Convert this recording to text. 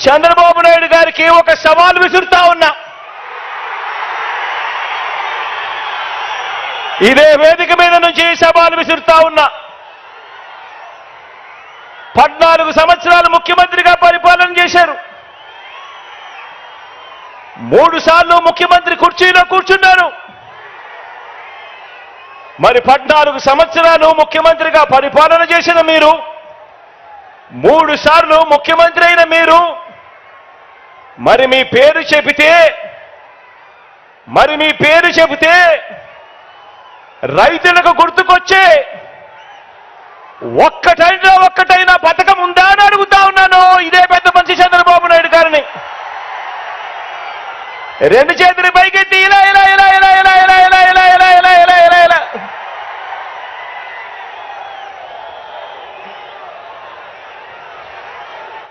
చంద్రబాబు నాయుడు గారికి ఒక సవాల్ విసురుతా ఉన్నా. ఇదే వేదిక మీద నుంచి సవాల్ విసురుతా ఉన్నా. 14 సంవత్సరాలు ముఖ్యమంత్రిగా పరిపాలన చేశారు. 3 సార్లు ముఖ్యమంత్రి కుర్చీలో కూర్చున్నారు. మరి 14 సంవత్సరాలు ముఖ్యమంత్రిగా పరిపాలన చేసిన మీరు, 3 సార్లు ముఖ్యమంత్రి అయిన మీరు, మరి మీ పేరు చెబితే రైతులకు గుర్తుకొచ్చే ఒక్కటైనా పథకం ఉందా అని అడుగుతా ఉన్నాను ఇదే పెద్ద మనిషి చంద్రబాబు నాయుడు గారిని. 2 చేతులు పైకెత్తి ఇలా ఇలా ఇలా ఇలా ఇలా ఇలా